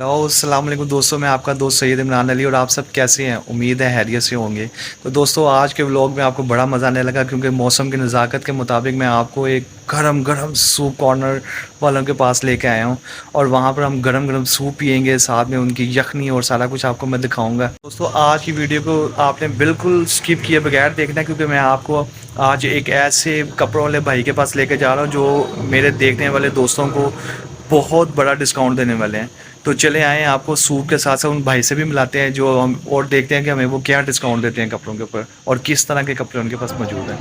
Hello अस्सलाम वालेकुम दोस्तों, मैं आपका दोस्त सैयद इमरान अली और आप सब कैसे हैं। उम्मीद है हैरियत से होंगे। तो दोस्तों आज के व्लॉग में आपको बड़ा मज़ा आने लगा क्योंकि मौसम की नज़ाकत के मुताबिक मैं आपको एक गरम गरम सूप कॉर्नर वालों के पास लेके आया हूं और वहां पर हम गरम गरम सूप पियेंगे, साथ में उनकी यखनी और सारा कुछ आपको मैं दिखाऊंगा। दोस्तों आज की वीडियो को आपने बिल्कुल स्किप किए बगैर देखना है क्योंकि मैं आपको आज एक ऐसे कपड़ों वाले भाई के पास लेके जा रहा हूँ जो मेरे देखने वाले दोस्तों को बहुत बड़ा डिस्काउंट देने वाले हैं। तो चले आए आपको सूप के साथ साथ उन भाई से भी मिलाते हैं जो हम और देखते हैं कि हमें वो क्या डिस्काउंट देते हैं कपड़ों के ऊपर और किस तरह के कपड़े उनके पास मौजूद हैं।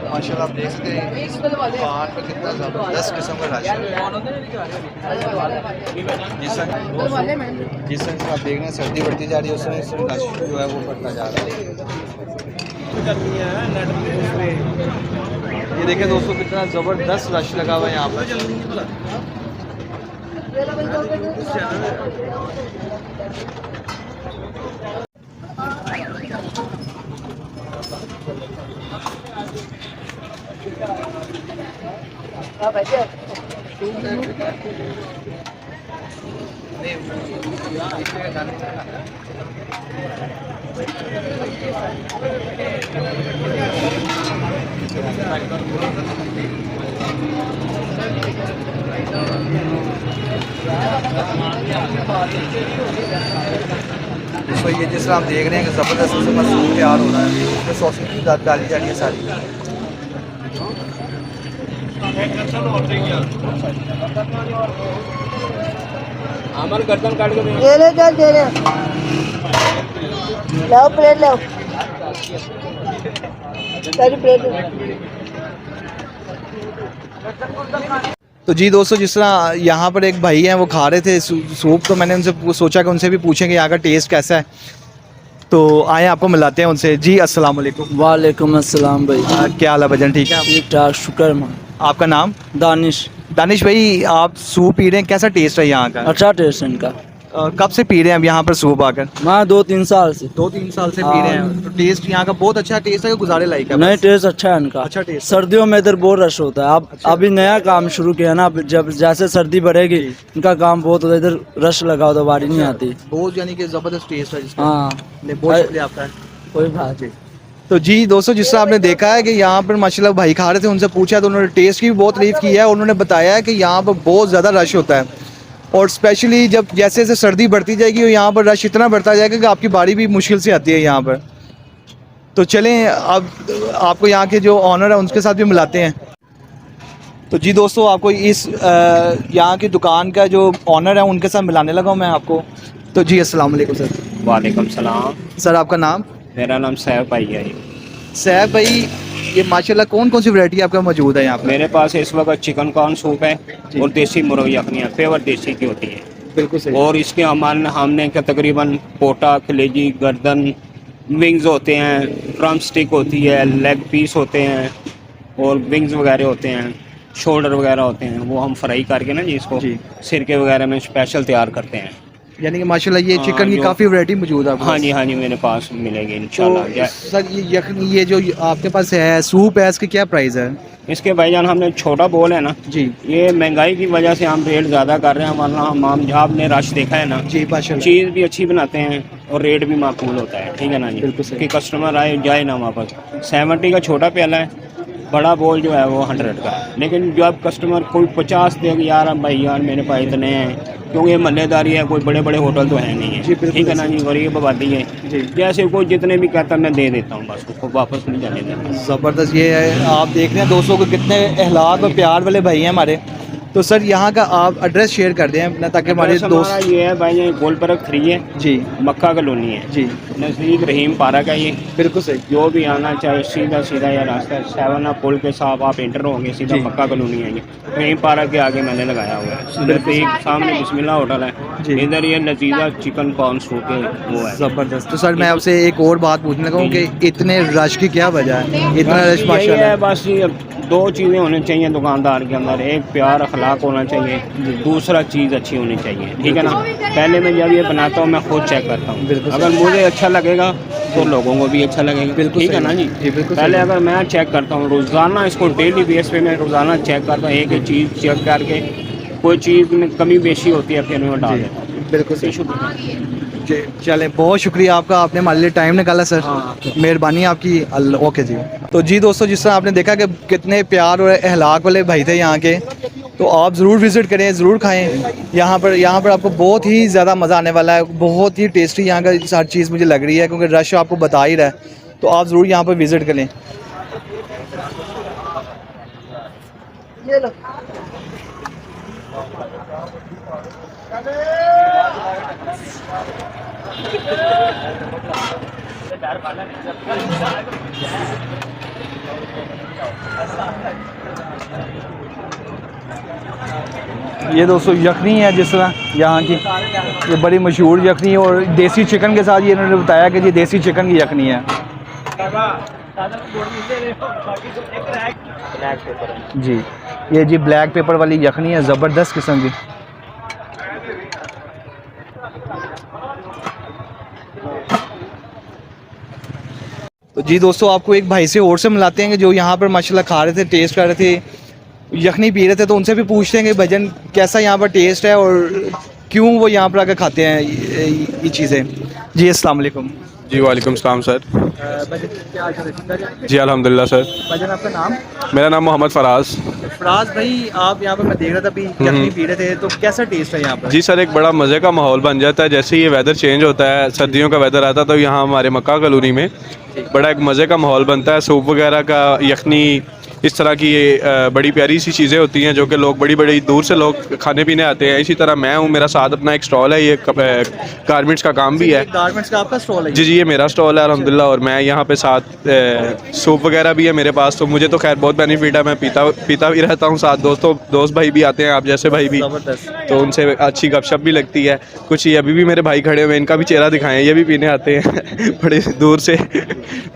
माशाल्लाह आप देख सकते हैं पहाड़ पर कितना ज़बरदस्त किस्म का रश है। जिस तरह से आप देख रहे हैं सर्दी बढ़ती जा रही है उस तरह से रश जो है वो बढ़ता जा रहा है। ये देखें दोस्तों कितना ज़बरदस्त रश लगा हुआ है यहाँ पर। तो ये जिस तरह आप देख रहे हैं कि ज़बरदस्त से मशरूम तैयार हो रहा है, इसमें सॉसेज की डाली जा रही है सारी। गर्दन काट के दे रहे लाओ प्लेट लाओ सारी प्लेट। तो जी दोस्तों जिस तरह यहाँ पर एक भाई हैं वो खा रहे थे सूप, तो मैंने उनसे सोचा कि उनसे भी पूछेंगे यहाँ का टेस्ट कैसा है। तो आए आपको मिलाते हैं उनसे। जी अस्सलाम वालेकुम। वालेकुम अस्सलाम भाई। क्या हाल है भजन, ठीक है? ठीक ठाक शुक्र मां। आपका नाम? दानिश। दानिश भाई आप सूप पी रहे हैं, कैसा टेस्ट है यहाँ का? अच्छा टेस्ट है इनका। कब से पी रहे हैं अब यहाँ पर सूप आकर? मैं 2-3 साल से। 2-3 साल से पी रहे हैं। तो टेस्ट यहाँ का बहुत अच्छा टेस्ट है, गुजारे लायक है? नहीं टेस्ट अच्छा है इनका। अच्छा टेस्ट। सर्दियों में इधर बहुत रश होता है। अब अच्छा। अभी नया काम शुरू किया ना, जब जैसे सर्दी बढ़ेगी इनका काम बहुत होता है। इधर रश लगा होता है, बारी नहीं आती। बहुत यानी कि जबरदस्त टेस्ट है जिसका। हाँ बहुत शुक्रिया आपका। कोई बात नहीं। तो जी दोस्तों जिस तरह आपने देखा है कि यहाँ पर माशाल्लाह भाई खा रहे थे, उनसे पूछा तो उन्होंने टेस्ट की भी बहुत तारीफ की है। उन्होंने बताया है कि यहाँ पर बहुत ज़्यादा रश होता है और स्पेशली जब जैसे जैसे सर्दी बढ़ती जाएगी और यहाँ पर रश इतना बढ़ता जाएगा कि आपकी बारी भी मुश्किल से आती है यहाँ पर। तो चलें अब आपको यहाँ के जो ऑनर है उनके साथ भी मिलाते हैं। तो जी दोस्तों आपको इस यहाँ की दुकान का जो ऑनर है उनके साथ मिलाने लगा हूँ मैं आपको। तो जी अस्सलाम वालेकुम सर। वालेकुम सलाम। सर आपका नाम? मेरा नाम सैफ भाई है। सैफ भाई ये माशाल्लाह कौन कौन सी वैरायटी आपका मौजूद है यहाँ पर? मेरे पास इस वक्त चिकन कॉर्न सूप है और देसी मुर्गी यखनी है, फेवर देसी की होती है। बिल्कुल सही। और इसके हमने का तकरीबन पोटा, कलेजी, गर्दन, विंग्स होते हैं, ड्रम स्टिक होती है, लेग पीस होते हैं और विंग्स वगैरह होते हैं, शोल्डर वगैरह होते हैं। वो हम फ्राई करके ना जी इसको सिरके वगैरह में स्पेशल तैयार करते हैं। यानी कि माशाल्लाह ये चिकन की काफ़ी वैरायटी मौजूद है आपके हाँ पास? जी हाँ जी मेरे पास मिलेगी इंशाल्लाह। तो सर ये यखनी ये जो आपके पास है सूप है, इसकी क्या प्राइस है? इसके भाईजान हमने छोटा बोल है ना जी, ये महंगाई की वजह से हम रेट ज़्यादा कर रहे हैं, वरना हम आपने रश देखा है ना जी माशाल्लाह। चीज़ भी अच्छी बनाते हैं और रेट भी माकूल होता है, ठीक है ना जी। बिल्कुल सही। कि कस्टमर आए जाए ना वापस। 70 का छोटा प्याला है, बड़ा बोल जो है वो 100 का है। लेकिन जब कस्टमर कोई 50 देगा, यार भाई यार मेरे पास इतने हैं, क्योंकि ये महल्लेदारी है, कोई बड़े बड़े होटल तो है नहीं है, ठीक है ना जी। गरीब आबादी है, जैसे कोई जितने भी कहता मैं दे देता हूँ, बस उसको वापस नहीं जाने देता। ज़बरदस्त। ये है आप देख रहे हैं दोस्तों को कितने अहलाक और प्यार वाले भाई हैं हमारे। तो सर यहाँ का आप एड्रेस शेयर कर दें अपना, ताकि हमारे एड्रेस दोस्त। हमारा ये है भाई, ये गोलबर्ग 3 है, जी मक्का कॉलोनी है, जी नज़दीक रहीम पार्क है। ये बिल्कुल सही। जो भी आना चाहे सीधा सीधा या रास्ता 7 अप पुल के साथ आप एंटर होंगे, सीधा जी। मक्का कॉलोनी है। ये रहीम पार्क के आगे मैंने लगाया हुआ है, सिर्फ एक सामने बिस्मिल्लाह होटल जी। है, इधर ये लजीजा चिकन कॉर्न सूप के वो है। ज़बरदस्त। तो सर मैं आपसे एक और बात पूछने लगा हूँ कि इतने रश की क्या वजह है, इतना बस रश यही माशाल्लाह। है, बस ये 2 चीज़ें होनी चाहिए दुकानदार के अंदर, एक प्यार अखलाक होना चाहिए, दूसरा चीज़ अच्छी होनी चाहिए, ठीक है ना। पहले मैं जब ये बनाता हूँ मैं खुद चेक करता हूँ, बिल्कुल अगर मुझे अच्छा लगेगा तो लोगों को भी अच्छा लगेगा, बिल्कुल ठीक है सही ना जी। जी, बिल्कुल पहले सही। अगर मैं चेक करता हूँ रोज़ाना, इसको डेली बेस पे मैं रोज़ाना चेक करता हूँ, एक एक चीज़ चेक करके कोई चीज़ में कमी बेशी होती है फिर मैं डाल देता हूँ। बिल्कुल सही। शुक्रिया। जी चलें, बहुत शुक्रिया आपका, आपने हमारे लिए टाइम निकाला सर। हाँ। मेहरबानी आपकी। ओके जी। तो जी दोस्तों, जिस तरह आपने देखा कि कितने प्यार और अहलाक वाले भाई थे यहाँ के, तो आप ज़रूर विज़िट करें, ज़रूर खाएं यहाँ पर आपको बहुत ही ज़्यादा मज़ा आने वाला है। बहुत ही टेस्टी यहाँ का हर चीज़ मुझे लग रही है, क्योंकि रश आपको बता ही रहा है। तो आप ज़रूर यहाँ पर विज़िट करें। ये दोस्तों यखनी है, जिस तरह यहाँ की ये बड़ी मशहूर यखनी है, और देसी चिकन के साथ ये इन्होंने बताया कि ये देसी चिकन की यखनी है जी। ये जी ब्लैक पेपर वाली यखनी है, ज़बरदस्त किस्म की। तो जी दोस्तों, आपको एक भाई से और से मिलाते हैं कि जो यहाँ पर माशाल्लाह खा रहे थे, टेस्ट कर रहे थे, यखनी पी रहे थे। तो उनसे भी पूछते हैं कि भजन कैसा यहाँ पर टेस्ट है और क्यों वो यहाँ पर आकर खाते हैं ये चीज़ें। जी अस्सलाम वालेकुम। जी वालेकुम सलाम सर। भजन क्या हाल है? जी अल्हम्दुलिल्लाह सर। भजन आपका नाम? मेरा नाम मोहम्मद फराज। फराज भाई, आप यहाँ पर मैं देख रहा था अभी यखनी पी रहे थे, तो कैसा टेस्ट है यहाँ पर? जी सर, एक बड़ा मज़े का माहौल बन जाता है जैसे ये वेदर चेंज होता है, सर्दियों का वेदर आता है, तो यहाँ हमारे मक्का कॉलोनी में बड़ा एक मज़े का माहौल बनता है। सूप वगैरह का, यखनी, इस तरह की ये बड़ी प्यारी सी चीज़ें होती हैं जो कि लोग बड़ी बड़ी दूर से लोग खाने पीने आते हैं। इसी तरह मैं हूँ, मेरा साथ अपना एक स्टॉल है, ये गारमेंट्स का काम भी है। गारमेंट्स का आपका स्टॉल है? जी जी, ये मेरा स्टॉल है अल्हम्दुलिल्लाह, और मैं यहाँ पे साथ सूप वगैरह भी है मेरे पास, तो मुझे तो खैर बहुत बेनिफिट है, मैं पीता भी रहता हूँ, साथ दोस्त भाई भी आते हैं, आप जैसे भाई भी, तो उनसे अच्छी गपशप भी लगती है। कुछ ये अभी भी मेरे भाई खड़े हुए हैं, इनका भी चेहरा दिखाएं, ये भी पीने आते हैं बड़े दूर से।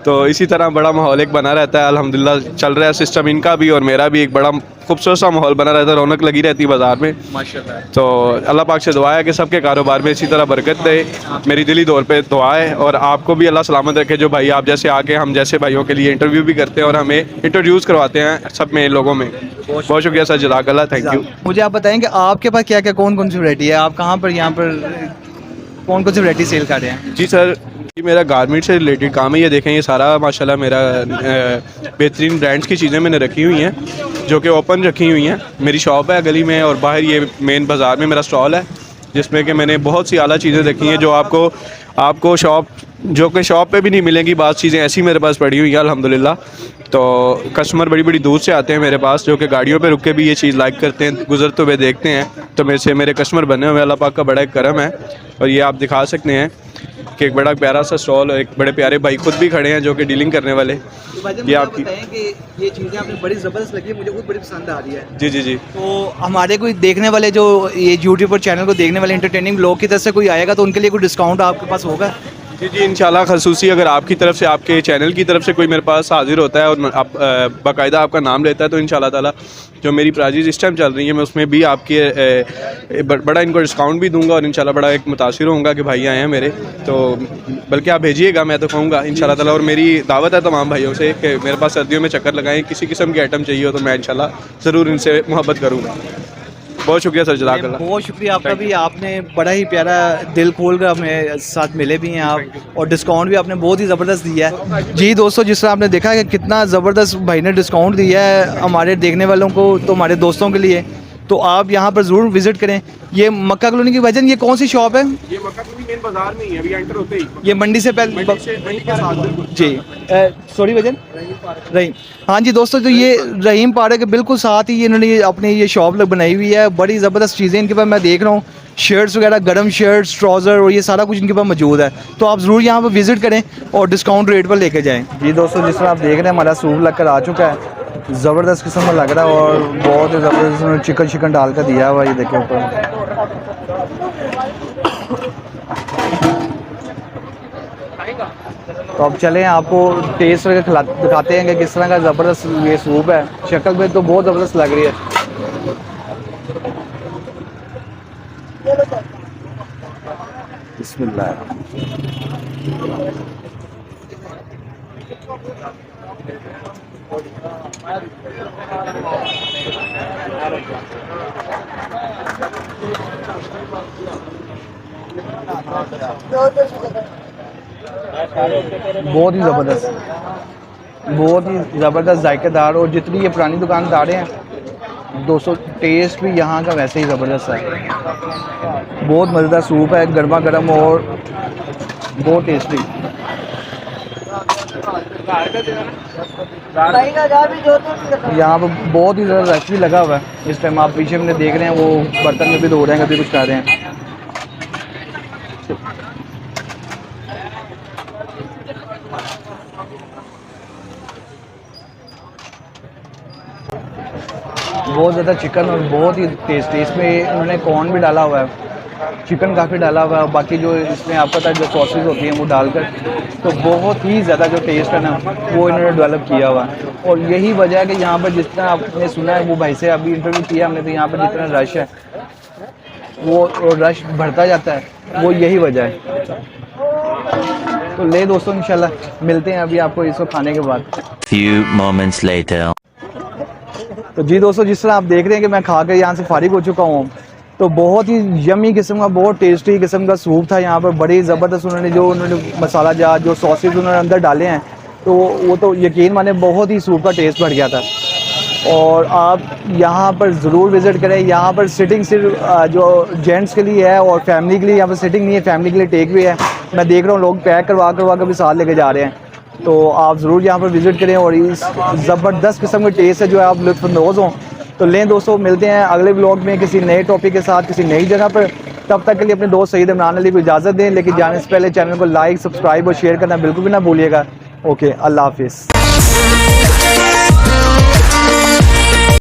तो इसी तरह बड़ा माहौल एक बना रहता है, अल्हम्दुलिल्लाह चल रहा है सिस्टम इनका भी और मेरा भी, एक बड़ा खूबसूरत सा माहौल बना रहता है, रौनक लगी रहती है बाज़ार में माशाल्लाह। तो अल्लाह पाक से दुआ है कि सबके कारोबार में इसी तरह बरकत दे, मेरी दिली तौर पे दुआ है। और आपको भी अल्लाह सलामत रखे, जो भाई आप जैसे आके हम जैसे भाइयों के लिए इंटरव्यू भी करते हैं और हमें इंट्रोड्यूस करवाते हैं सब में लोगों में। बहुत शुक्रिया सर, जज़ाकल्लाह, थैंक यू। मुझे आप बताएं कि आपके पास क्या क्या कौन कौन सी वैरायटी है, आप कहाँ पर यहाँ पर कौन कौन सी वैरायटी सेल कर रहे हैं? जी सर, ये मेरा गारमेंट से रिलेटेड काम है। ये देखें, ये सारा माशाल्लाह मेरा बेहतरीन ब्रांड्स की चीज़ें मैंने रखी हुई हैं जो कि ओपन रखी हुई हैं। मेरी शॉप है गली में, और बाहर ये मेन बाज़ार में मेरा स्टॉल है, जिसमें कि मैंने बहुत सी आला चीज़ें रखी हैं जो आपको शॉप पे भी नहीं मिलेंगी। बात चीज़ें ऐसी मेरे पास पड़ी हुई हैं अल्हम्दुलिल्लाह। तो कस्टमर बड़ी बड़ी दूर से आते हैं मेरे पास, जो कि गाड़ियों पे रुक के भी ये चीज़ लाइक करते हैं, गुजरते हुए देखते हैं, तो मेरे कस्टमर बने हुए, अल्लाह पाक का बड़ा एक करम है। और ये आप दिखा सकते हैं कि एक बड़ा प्यारा सा स्टॉल, एक बड़े प्यारे भाई खुद भी खड़े हैं जो कि डीलिंग करने वाले। ये आपकी कि ये चीज़ें आपने बड़ी ज़बरदस्त लगी, मुझे खुद बड़ी पसंद आ रही है। जी जी जी। तो हमारे कोई देखने वाले, जो ये यूट्यूब पर चैनल को देखने वाले एंटरटेनिंग लोग की तरफ से कोई आएगा, तो उनके लिए कोई डिस्काउंट आपके पास होगा? जी जी, इंशाल्लाह खसूसी अगर आपकी तरफ से, आपके चैनल की तरफ से कोई मेरे पास हाजिर होता है और आप बाकायदा आपका नाम लेता है, तो इंशाल्लाह ताला जो मेरी प्राइजेज़ इस टाइम चल रही हैं मैं उसमें भी आपके बड़ा इनको डिस्काउंट भी दूंगा, और इंशाल्लाह बड़ा एक मुतासिर होऊंगा कि भाई आए हैं मेरे, तो बल्कि आप भेजिएगा, मैं तो कहूँगा इंशाल्लाह ताला। और मेरी दावत है तमाम भाइयों से कि मेरे पास सर्दियों में चक्कर लगाएं, किसी किस्म की आइटम चाहिए हो तो मैं इंशाल्लाह ज़रूर इनसे मोहब्बत करूँगा। बहुत शुक्रिया सर, जज़ाकल्लाह। बहुत शुक्रिया आपका भी, आपने बड़ा ही प्यारा दिल खोल कर हमें साथ मिले भी हैं आप, और डिस्काउंट भी आपने बहुत ही ज़बरदस्त दिया है। जी दोस्तों, जिस तरह आपने देखा कि कितना ज़बरदस्त भाई ने डिस्काउंट दिया है हमारे देखने वालों को, तो हमारे दोस्तों के लिए, तो आप यहाँ पर ज़रूर विज़िट करें। ये मक्का कॉलोनी की वजन, ये कौन सी शॉप है? ये मक्का कॉलोनी मेन बाजार में ही है, अभी एंटर होते ही ये मंडी से पहले मंडी के साथ बिल्कुल। जी सॉरी वजन रहीम। हाँ जी दोस्तों, तो ये रहीम पार्क के बिल्कुल साथ ही इन्होंने अपनी ये शॉप बनाई हुई है। बड़ी ज़बरदस्त चीज़ें इनके पास मैं देख रहा हूँ, शर्ट्स वगैरह, गर्म शर्ट्स, ट्राउज़र और ये सारा कुछ इनके पास मौजूद है। तो आप ज़रूर यहाँ पर विज़िट करें और डिस्काउंट रेट पर लेके जाएँ। जी दोस्तों, जिस तरह आप देख रहे हैं हमारा सूप लग कर आ चुका है, ज़बरदस्त किस्म का लग रहा है और बहुत ही ज़बरदस्त उन्होंने चिकन शिकन डाल कर दिया हुआ। ये देखें ऊपर, तो अब चलें आपको टेस्ट करके दिखाते हैं कि किस तरह का ज़बरदस्त ये सूप है। शक्ल में तो बहुत ज़बरदस्त लग रही है। बिस्मिल्लाह। बहुत ही ज़बरदस्त, बहुत ही ज़बरदस्त जायकेदार। और जितनी ये पुरानी दुकानदारें हैं दोस्तों, टेस्ट भी यहाँ का वैसे ही ज़बरदस्त है। बहुत मज़ेदार सूप है, गर्मा गर्म और बहुत टेस्टी। यहाँ पर बहुत ही ज़्यादा रश भी लगा हुआ है इस टाइम। आप पीछे में देख रहे हैं, वो बर्तन में भी धो रहे हैं, कभी कुछ कर रहे हैं। बहुत ज़्यादा चिकन और बहुत ही टेस्टी। इसमें उन्होंने कॉर्न भी डाला हुआ है, चिकन काफ़ी डाला हुआ है, बाकी जो इसमें आपको पता है जो सॉसेज होती हैं वो डालकर, तो बहुत ही ज़्यादा जो टेस्ट है ना वो इन्होंने डेवलप किया हुआ है। और यही वजह है कि यहाँ पर जितना आपने सुना है, वो भाई से अभी इंटरव्यू किया हमने, तो यहाँ पर जितना रश है वो रश बढ़ता जाता है, वो यही वजह है। तो ले दोस्तों, इंशाल्लाह मिलते हैं अभी आपको इसको खाने के बाद। Few moments later. तो जी दोस्तों, जिस तरह आप देख रहे हैं कि मैं खा कर यहाँ से फारिग हो चुका हूँ, तो बहुत ही यमी किस्म का, बहुत टेस्टी किस्म का सूप था। यहाँ पर बड़ी ज़बरदस्त उन्होंने मसाला जात जो सॉसेज उन्होंने अंदर डाले हैं, तो वो तो यकीन माने बहुत ही सूप का टेस्ट बढ़ गया था। और आप यहाँ पर ज़रूर विज़िट करें। यहाँ पर सिटिंग सिर्फ जो जेंट्स के लिए है और फैमिली के लिए यहाँ पर सिटिंग नहीं है, फैमिली के लिए टेक वे है। मैं देख रहा हूँ लोग पैक करवा कर भी साथ लेके जा रहे हैं। तो आप ज़रूर यहाँ पर विज़िट करें और इस ज़बरदस्त किस्म के टेस्ट है जो है आप लुत्फ़अंदोज़ हों। तो लें दोस्तों, मिलते हैं अगले व्लॉग में किसी नए टॉपिक के साथ, किसी नई जगह पर। तब तक के लिए अपने दोस्त सईद इमरान अली को इजाज़त दें, लेकिन जाने से पहले चैनल को लाइक, सब्सक्राइब और शेयर करना बिल्कुल भी ना भूलिएगा। ओके, अल्लाह हाफिज़।